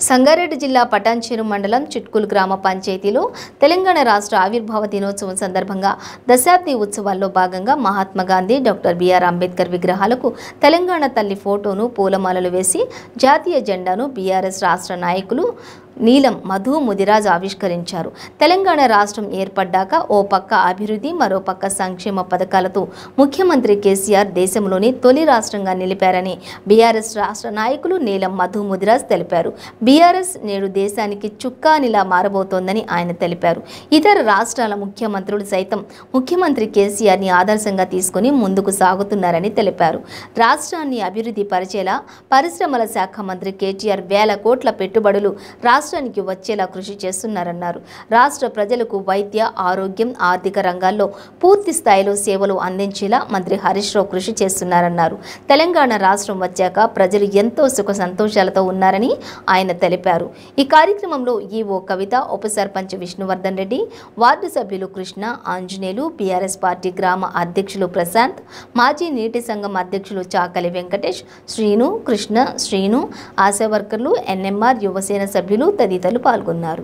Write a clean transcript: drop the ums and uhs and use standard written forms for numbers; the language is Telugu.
సంగారెడ్డి జిల్లా పటాన్చెరు మండలం చిట్కుల్ గ్రామ పంచాయతీలో తెలంగాణ రాష్ట్ర ఆవిర్భావ దినోత్సవం సందర్భంగా దశాబ్ది ఉత్సవాల్లో భాగంగా మహాత్మా గాంధీ, డాక్టర్ బిఆర్ అంబేద్కర్ విగ్రహాలకు తెలంగాణ తల్లి ఫోటోను పూలమాలలు వేసి జాతీయ జెండాను బీఆర్ఎస్ రాష్ట్ర నాయకులు నీలం మధు ముదిరాజ్ ఆవిష్కరించారు. తెలంగాణ రాష్ట్రం ఏర్పడ్డాక ఓ పక్క అభివృద్ధి, మరో పక్క సంక్షేమ పథకాలతో ముఖ్యమంత్రి కేసీఆర్ దేశంలోని తొలి రాష్ట్రంగా నిలిపారని బీఆర్ఎస్ రాష్ట్ర నాయకులు నీలం మధు ముదిరాజ్ తెలిపారు. బీఆర్ఎస్ నేడు దేశానికి చుక్కానిలా మారబోతోందని ఆయన తెలిపారు. ఇతర రాష్ట్రాల ముఖ్యమంత్రులు సైతం ముఖ్యమంత్రి కేసీఆర్ని ఆదర్శంగా తీసుకుని ముందుకు సాగుతున్నారని తెలిపారు. రాష్ట్రాన్ని అభివృద్ధి పరిచేలా పరిశ్రమల శాఖ మంత్రి కేటీఆర్ వేల కోట్ల పెట్టుబడులు రాష్ట్రానికి వచ్చేలా కృషి చేస్తున్నారన్నారు. రాష్ట్ర ప్రజలకు వైద్య, ఆరోగ్యం, ఆర్థిక రంగాల్లో పూర్తి స్థాయిలో సేవలు అందించేలా మంత్రి హరీష్ రావు కృషి చేస్తున్నారన్నారు. తెలంగాణ రాష్ట్రం వచ్చాక ప్రజలు ఎంతో సుఖ సంతోషాలతో ఉన్నారని ఆయన తెలిపారు. ఈ కార్యక్రమంలో ఈవో కవిత, ఉప సర్పంచ్ విష్ణువర్ధన్ రెడ్డి, వార్డు సభ్యులు కృష్ణ, ఆంజనేయులు, బీఆర్ఎస్ పార్టీ గ్రామ అధ్యక్షులు ప్రశాంత్, మాజీ నీటి సంఘం అధ్యక్షులు చాకలి వెంకటేష్, శ్రీను, కృష్ణ, శ్రీను, ఆశా వర్కర్లు, ఎన్ఎంఆర్ యువసేన సభ్యులు తదితరులు పాల్గొన్నారు.